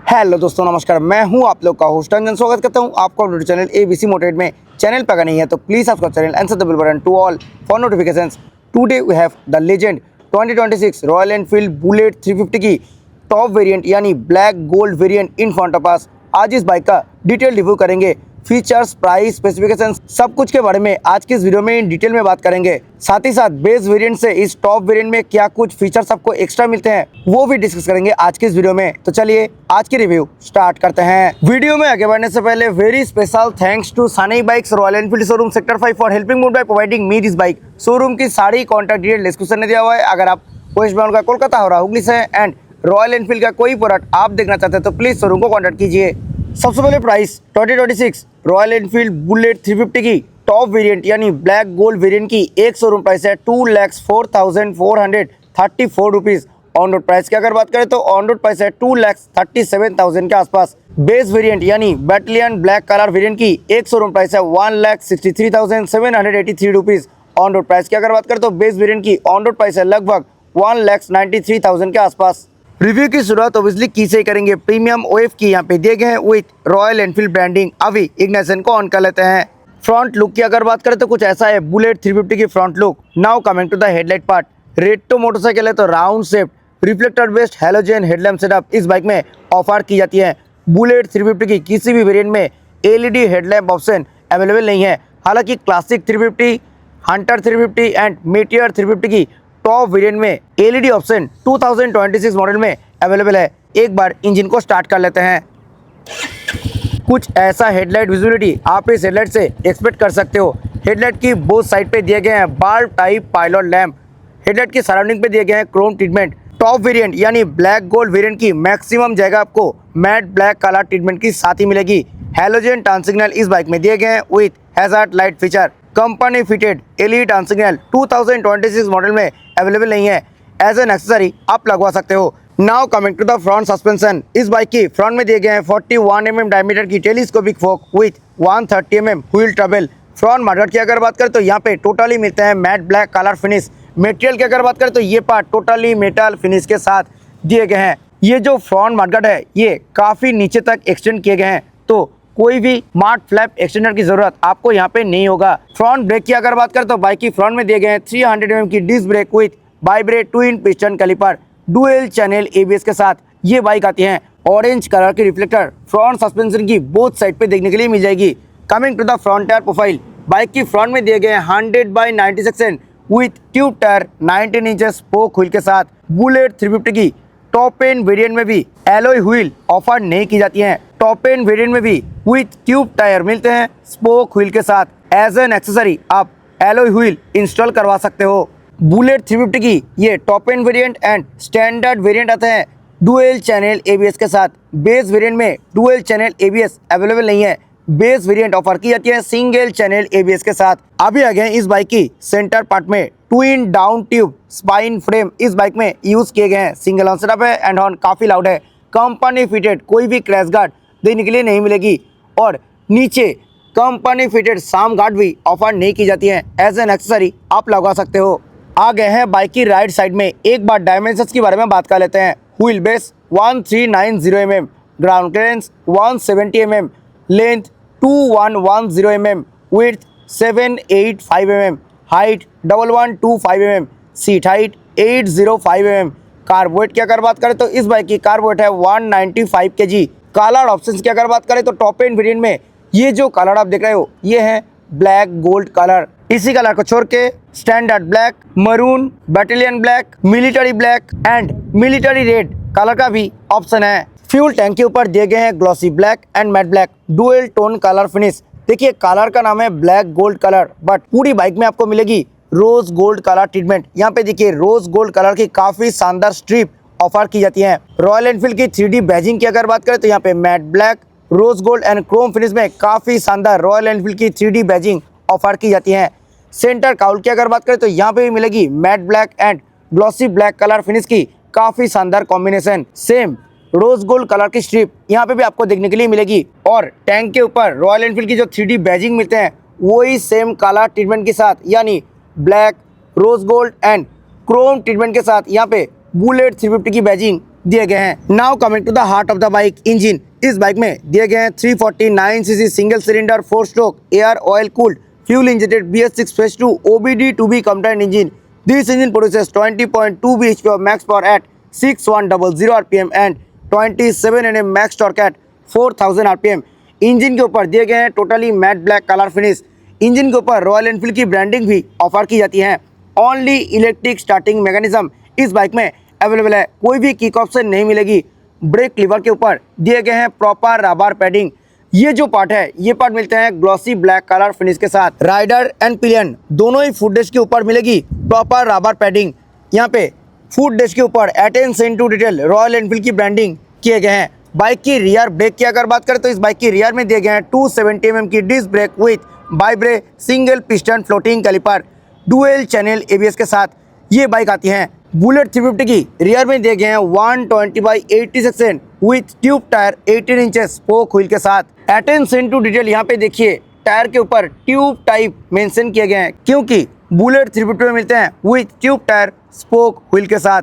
Hello दोस्तों, नमस्कार। मैं हूं आप लोग का होस्ट अंजन। स्वागत करता हूं आपका अपने चैनल एबीसी मोटिवेट में। चैनल पर अगर नहीं है तो please subscribe channel and set the bell button to all for notifications. Today we have the legend 2026 Royal Enfield Bullet 350 की टॉप वेरिएंट यानी black gold variant in front of us. आज इस बाइक का डिटेल रिव्यू करेंगे। Features, price, specification सब कुछ के बारे में आज की इस वीडियो में डिटेल में बात करेंगे। साथ ही साथ बेस वेरिएंट से इस टॉप वेरिएंट में क्या कुछ फीचर्स आपको एक्स्ट्रा मिलते हैं वो भी डिस्कस करेंगे आज की इस वीडियो में। तो चलिए आज की रिव्यू स्टार्ट करते हैं। वीडियो में आगे बढ़ने से पहले very special thanks to Sanai bikes Royal Enfield showroom sector 5 for helping mood by providing me this bike. Showroom की सारी कॉन्टैक्ट डिटेल डिस्क्रिप्शन में दिया हुआ है। अगर आप वेस्ट बंगाल का कोलकाता हो रहा हुगली से एंड रॉयल एनफील्ड का कोई प्रोडक्ट आप देखना चाहते हैं तो प्लीज शोरूम को कॉन्टैक्ट कीजिए। सबसे पहले प्राइस 2026 रॉयल एनफील्ड बुलेट 350 की टॉप वेरिएंट यानी ब्लैक गोल्ड वेरिएंट की एक शोरूम प्राइस है 2,04,434 रुपीज़। ऑन रोड प्राइस की अगर बात करें तो ऑन रोड प्राइस है 2,37,000 के आसपास। बेस वेरिएंट यानी बैटलियन ब्लैक कलर वेरिएंट की एक शोरूम प्राइस है 1,63,783 रुपीज़। ऑन रोड प्राइस की अगर बात करें तो बेस वेरिएंट की ऑन रोड प्राइस है लगभग 1,93,000 के आसपास। रिव्यू की शुरुआत ऑब्वियसली की से ही करेंगे। प्रीमियम ओएफ की यहाँ पे दिए गए हैं विथ रॉयल एनफील्ड ब्रांडिंग। अभी इग्निशन को ऑन कर लेते हैं। फ्रंट लुक की अगर बात करें तो कुछ ऐसा है बुलेट 350 की front look. Now coming to the headlight part. Retro motorcycle है तो round shape reflector based halogen headlamp setup इस बाइक में ऑफर की जाती है। बुलेट 350 की किसी भी वेरिएंट में एलईडी हेडलैम्प ऑप्शन अवेलेबल नहीं है। हालांकि क्लासिक 350, हंटर 350 एंड मेटियर 350 की टॉप वेरिएंट में एलईडी ऑप्शन 2026 मॉडल में अवेलेबल है। एक बार इंजन को स्टार्ट कर लेते हैं। कुछ ऐसा हेडलाइट विजुअलिटी आप इस हेडलाइट से एक्सपेक्ट कर सकते हो। हेडलाइट की बोथ साइड पे दिए गए हैं बाल्ब टाइप पायलट लैंप। हेडलाइट की सराउंडिंग पे दिए गए हैं क्रोम ट्रीटमेंट। टॉप वेरिएंट यानी ब्लैक गोल्ड वेरिएंट की मैक्सिमम जगह आपको मैट ब्लैक कलर ट्रीटमेंट की साथ ही मिलेगी। हैलोजन टर्न सिग्नल इस बाइक में दिए गए हैं with hazard light feature. Company fitted LED turn signal 2026 model में अवेलेबल नहीं है। एज एन एक्सेसरी आप लगवा सकते हो। Now coming to the front suspension. इस बाइक की फ्रंट में दिए गए हैं 41 mm डायमीटर की telescopic fork with 130 mm wheel travel. Front mudguard की अगर बात करें तो यहाँ पे टोटली मिलते हैं mat black colour finish. Material की अगर बात करें तो ये पार्ट टोटली मेटल फिनिश के साथ दिए गए हैं। ये जो फ्रंट मडगार्ड है ये काफ़ी नीचे तक एक्सटेंड किए गए हैं तो कोई भी मार्ट फ्लैप एक्सटेंडर की जरूरत आपको यहाँ पे नहीं होगा। फ्रंट ब्रेक की अगर बात करें तो बाइक की फ्रंट में दिए गए हैं 300 mm की disc brake with ByBre twin piston caliper dual channel ABS के साथ। ये बाइक आती है ऑरेंज कलर की रिफ्लेक्टर फ्रंट सस्पेंशन की बोथ साइड पे देखने के लिए मिल जाएगी। Coming to the front tyre profile. Bike की फ्रंट में दिए गए हैं 100/90 section with tube tyre 19 inches spoke wheel के साथ। बुलेट 350 की टॉप एंड वेरिएंट में भी एलॉय व्हील ऑफर नहीं की जाती हैं। टॉप एंड वेरिएंट में भी विथ ट्यूब टायर मिलते हैं स्पोक व्हील के साथ। एज एन एक्सेसरी आप एलॉय व्हील इंस्टॉल करवा सकते हो। बुलेट 350 की ये top end variant and standard variant आते हैं डुअल चैनल एबीएस के साथ। बेस वेरिएंट में डुअल चैनल एबीएस अवेलेबल नहीं है। बेस वेरिएंट ऑफर की जाती है सिंगल चैनल एबीएस के साथ। अभी आ गए इस बाइक की सेंटर पार्ट में twin down tube spine frame इस बाइक में यूज किए गए हैं। सिंगल ऑन सेटअप है एंड हॉर्न काफी लाउड है। कंपनी फिटेड कोई भी क्रैश गार्ड देने के लिए नहीं मिलेगी और नीचे कंपनी फिटेड साम गार्ड भी ऑफर नहीं की जाती है। एज एन एक्सेसरी आप लगा सकते हो। आ गए हैं बाइक की राइट साइड में। एक बार डायमेंशंस के बारे में बात कर लेते हैं। Wheel base 1390 mm, ground clearance 170 mm, length 2110 mm, width 785 mm, height 1125 mm, seat height 805 mm। कार्बोरेट की अगर बात करें तो इस बाइक की कार्बोरेट है 195 kg। कलर ऑप्शंस की अगर बात करें तो टॉप एंड वेरिएंट में ये जो कलर आप देख रहे हो ये है ब्लैक गोल्ड कलर। इसी कलर को छोड़ के standard black, maroon, battalion black, military black and military red colour का भी ऑप्शन है। फ्यूल टैंक के ऊपर दिए गए हैं glossy black and matte black dual tone colour finish. देखिए कलर का नाम है ब्लैक गोल्ड कलर बट पूरी बाइक में आपको मिलेगी रोज गोल्ड कलर ट्रीटमेंट। यहाँ पे देखिए रोज गोल्ड कलर की काफी शानदार स्ट्रिप ऑफर की जाती है। रॉयल एनफील्ड की 3D बैजिंग की अगर बात करें तो यहाँ पे matte black, rose gold and chrome finish में काफी शानदार रॉयल एनफील्ड की 3D बैजिंग ऑफर की जाती है। सेंटर काउल की अगर बात करें तो यहाँ पे भी मिलेगी matte black and glossy black colour finish की काफी शानदार combination. Same rose gold colour की स्ट्रिप यहाँ पे भी आपको देखने के लिए मिलेगी और टैंक के ऊपर रॉयल एनफील्ड की जो 3D बैजिंग मिलते हैं वही सेम कलर ट्रीटमेंट के साथ यानी black, rose gold and chrome treatment के साथ यहाँ पे बुलेट 350 की बैजिंग दिए गए हैं। Now coming to the heart of the bike, engine. इस बाइक में दिए गए हैं 349 cc single cylinder 4 stroke air oil cooled fuel injected BS6 Phase 2 OBD2B combined engine. This engine produces 20.2 bhp of max power at 6100 rpm and 27 Nm max torque at 4000 rpm. Engine के ऊपर दिए गए हैं totally matte black colour finish. Engine के ऊपर royal Enfield की branding भी offer की जाती है। ओनली इलेक्ट्रिक स्टार्टिंग मैकेनिज्म इस बाइक में अवेलेबल है, कोई भी किक ऑप्शन नहीं मिलेगी। ब्रेक लीवर के ऊपर दिए गए हैं प्रॉपर रबर पैडिंग। ये जो पार्ट है ये पार्ट मिलते हैं ग्लॉसी ब्लैक कलर फिनिश के साथ। राइडर एंड पिलियन दोनों ही फुट डेस्क के ऊपर मिलेगी प्रॉपर रबर पैडिंग। यहाँ पे फुट डेस्क के ऊपर attention to detail Royal Enfield की ब्रांडिंग किए गए हैं। बाइक की रियर ब्रेक की अगर बात करें तो इस बाइक की रियर में दिए गए हैं 270 mm की disc brake with Bybre single piston floating caliper dual channel ABS के साथ ये बाइक आती है। बुलेट 350 की रियर में दिए गए हैं 120/80 section with tube tyre 18 inches spoke wheel के साथ। अटेंशन टू डिटेल यहाँ पे देखिए टायर के ऊपर ट्यूब टाइप मेंशन किए गए हैं क्योंकि बुलेट 350 में मिलते हैं with tube tyre spoke wheel के साथ।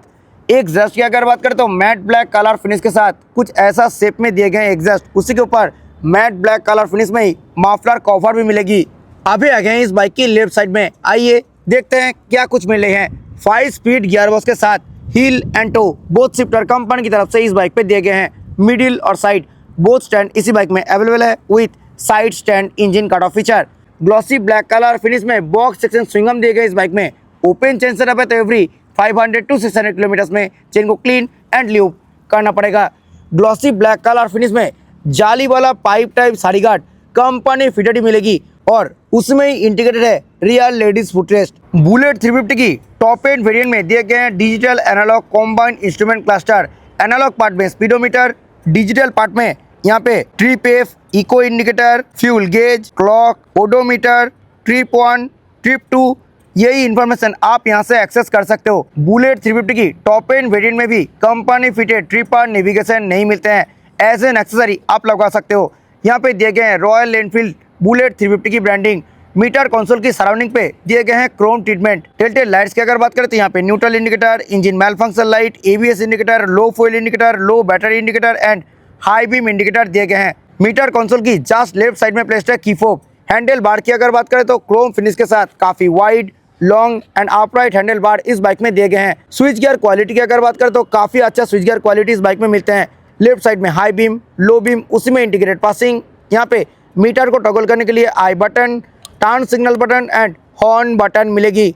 एग्जॉस्ट की अगर बात करें तो मैट ब्लैक कलर फिनिश के साथ कुछ ऐसा शेप में दिए गए एग्जॉस्ट, उसी के ऊपर मैट ब्लैक कलर फिनिश में ही मफलर कवर भी मिलेगी। अभी आ गए हैं इस बाइक की लेफ्ट साइड में, आइए देखते हैं क्या कुछ मिल रहे हैं। 5 स्पीड गियरबॉक्स के साथ heel and toe both shifter company की तरफ से इस बाइक पे दिए गए हैं। मिडिल और साइड बोथ स्टैंड इसी बाइक में अवेलेबल है with side stand engine cut off feature. Glossy black colour finish में बॉक्स सेक्शन स्विंगम दिए गए इस बाइक में। ओपन चेन सेटअप है तो एवरी 500 to 600 किलोमीटर्स में चेन को क्लीन एंड ल्यूब करना पड़ेगा। ग्लॉसी ब्लैक कलर फिनिश में जाली वाला pipe type sari guard company fitted ही मिलेगी और उसमें ही इंटीग्रेटेड है रियल लेडीज फुटरेस्ट। बुलेट 350 की टॉप एंड वेरिएंट में दिए गए हैं digital analogue combined instrument cluster. Analogue part में स्पीडोमीटर, डिजिटल पार्ट में यहाँ पे trip F, eco indicator, fuel gauge, clock, odometer, trip 1, trip 2 यही इन्फॉर्मेशन आप यहां से एक्सेस कर सकते हो। बुलेट 350 की टॉप एंड वेरिएंट में भी कंपनी फिटेड ट्रिपर नेविगेशन नहीं मिलते हैं, एज एन एक्सेसरी आप लगा सकते हो। यहाँ पे दिए गए हैं रॉयल एनफील्ड बुलेट 350 की ब्रांडिंग। मीटर कंसोल की सराउंडिंग पे दिए गए हैं क्रोम ट्रीटमेंट। टेलटेल लाइट्स की अगर बात करें तो यहाँ पे neutral indicator, engine malfunction light, ABS indicator, low fuel indicator, low battery indicator and high beam indicator दिए गए हैं। मीटर कंसोल की जस्ट लेफ्ट साइड में प्लेस्ड है की फोब। हैंडल बार की अगर बात करें तो क्रोम फिनिश के साथ काफी wide, long and upright handle bar इस बाइक में दिए गए हैं। स्विच गियर क्वालिटी की अगर बात करें तो काफी अच्छा स्विच गियर क्वालिटी इस बाइक में मिलते हैं। लेफ्ट साइड में हाई बीम, लो बीम, उसी में इंटीग्रेटेड पासिंग। यहाँ पे मीटर को टॉगल करने के लिए I button, turn signal button and horn button मिलेगी।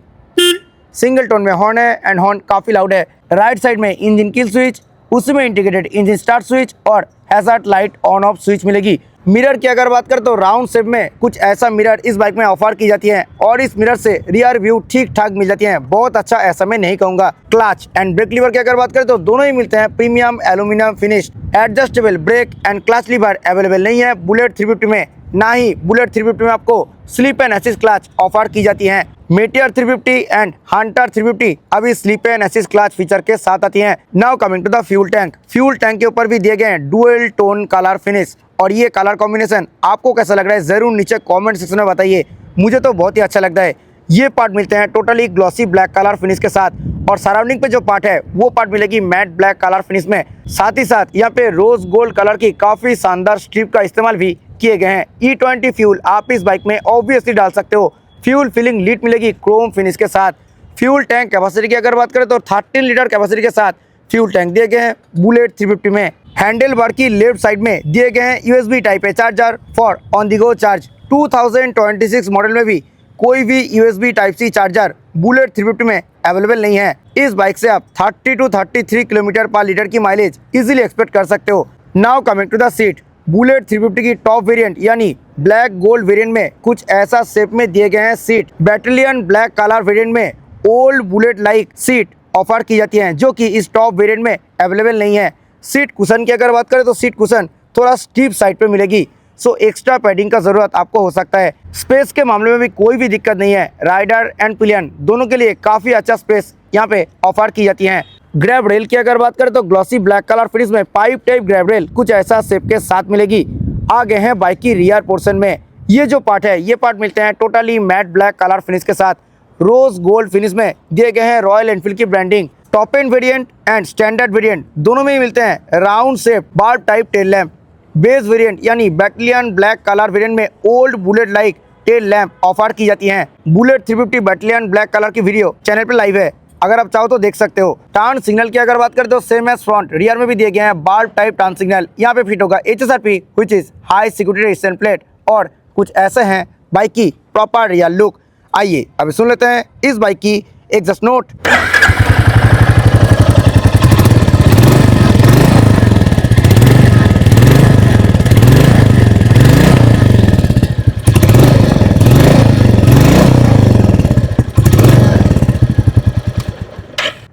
सिंगल टोन में हॉर्न है एंड हॉर्न काफी लाउड है। राइट साइड में इंजन किल स्विच, उसी में इंटीग्रेटेड इंजन स्टार्ट स्विच और hazard light on off switch मिलेगी। मिरर की अगर बात करें तो राउंड शेप में कुछ ऐसा मिरर इस बाइक में ऑफर की जाती है और इस मिरर से रियर व्यू ठीक ठाक मिल जाती है, बहुत अच्छा ऐसा मैं नहीं कहूंगा। क्लच एंड ब्रेक लीवर की अगर बात करें तो दोनों ही मिलते हैं premium aluminium finish. Adjustable brake and clutch lever available नहीं है बुलेट 350 में, ना ही बुलेट 350 में आपको slip and assist clutch offer की जाती है। मेटियर 350 एंड हंटर 350 अभी slip and assist clutch feature के साथ आती हैं। Now coming to the fuel tank. Fuel tank के ऊपर भी दिए गए हैं डुअल टोन कलर फिनिश और ये कलर कॉम्बिनेशन आपको कैसा लग रहा है जरूर नीचे कमेंट सेक्शन में बताइए। मुझे तो बहुत ही अच्छा लगता है। ये पार्ट मिलते हैं totally glossy black colour finish के साथ और सराउंडिंग पे जो पार्ट है वो पार्ट मिलेगी मैट ब्लैक कलर फिनिश में। साथ ही साथ यहाँ पे रोज गोल्ड कलर की काफी शानदार स्ट्रिप का इस्तेमाल भी किए गए हैं। E20 फ्यूल आप इस बाइक में ऑब्वियसली डाल सकते हो। फ्यूल फिलिंग लीड मिलेगी क्रोम फिनिश के साथ। फ्यूल टैंक कैपेसिटी की अगर बात करें तो 13 लीटर कैपेसिटी के साथ फ्यूल टैंक दिए गए हैं बुलेट 350 में। हैंडल बार की लेफ्ट साइड में दिए गए हैं USB type A charger for on the go charge. 2026 model में भी कोई भी USB type C charger Bullet 350 में अवेलेबल नहीं है। इस बाइक से आप 30 to 33 किलोमीटर पर लीटर की माइलेज इजीली एक्सपेक्ट कर सकते हो। Now coming to the seat. Bullet 350 की टॉप वेरिएंट यानी ब्लैक गोल्ड वेरिएंट में कुछ ऐसा शेप में दिए गए हैं seat. Battalion black colour variant में old Bullet like seat offer की जाती हैं जो कि इस टॉप वेरिएंट में अवेलेबल नहीं है। सीट कुशन की अगर बात करें तो सीट कुशन थोड़ा स्टीप साइड पे मिलेगी, सो एक्स्ट्रा पैडिंग का ज़रूरत आपको हो सकता है। स्पेस के मामले में भी कोई भी दिक्कत नहीं है। राइडर एंड पिलियन दोनों के लिए काफ़ी अच्छा स्पेस यहाँ पे ऑफर की जाती है। ग्रैब रेल की अगर बात करें तो ग्लॉसी ब्लैक कलर फिनिश में पाइप टाइप ग्रैब रेल कुछ ऐसा शेप के साथ मिलेगी। आगे हैं बाइक की रियर पोर्शन में ये जो पार्ट है ये पार्ट मिलते हैं totally matte black colour finish के साथ। रोज गोल्ड फिनिश में दिए गए हैं रॉयल एनफील्ड की branding. Top end variant and standard variant दोनों में ही मिलते हैं round shape bar type tail lamp. Base variant यानी बैटलियन ब्लैक कलर वेरिएंट में old Bullet like tail lamp offer की जाती हैं। बुलेट 350 बैटलियन ब्लैक कलर की वीडियो चैनल पे लाइव है, अगर आप चाहो तो देख सकते हो। टर्न सिग्नल की अगर बात करें तो सेम एज फ्रंट, रियर में भी दिए गए हैं बार टाइप टर्न सिग्नल। यहाँ पे फिट होगा HSRP which is high security resistant plate और कुछ ऐसे हैं बाइक की प्रॉपर रियर लुक। आइए अब सुन लेते हैं इस बाइक की exhaust note.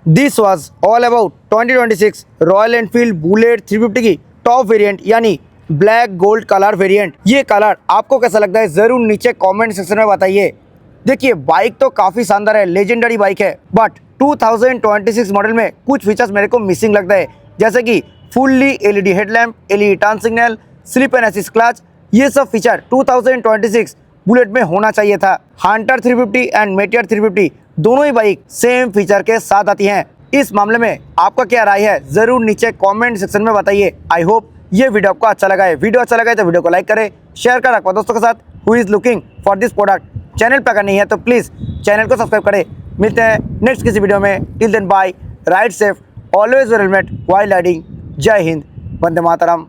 This was all about 2026 Royal Enfield Bullet 350 की टॉप वेरिएंट यानी ब्लैक गोल्ड कलर वेरिएंट। ये कलर आपको कैसा लगता है ज़रूर नीचे कमेंट सेक्शन में बताइए। देखिए बाइक तो काफ़ी शानदार है, लेजेंडरी बाइक है, बट 2026 मॉडल में कुछ फीचर्स मेरे को मिसिंग लगता है, जैसे कि fully LED headlamp, LED turn signal, slip and assist clutch. ये सब फीचर 2026 बुलेट में होना चाहिए था। हंटर 350 एंड मेटियर 350 दोनों ही बाइक सेम फीचर के साथ आती हैं। इस मामले में आपका क्या राय है ज़रूर नीचे कमेंट सेक्शन में बताइए। आई होप ये वीडियो आपको अच्छा लगा है। वीडियो अच्छा लगा है तो वीडियो को लाइक करें, शेयर करें अपने दोस्तों के साथ who is looking for this product. Channel पर अगर नहीं है तो प्लीज़ चैनल को सब्सक्राइब करें। मिलते हैं नेक्स्ट किसी वीडियो में। Till then bye, ride safe, always wear helmet while riding. जय हिंद, वंदे मातरम।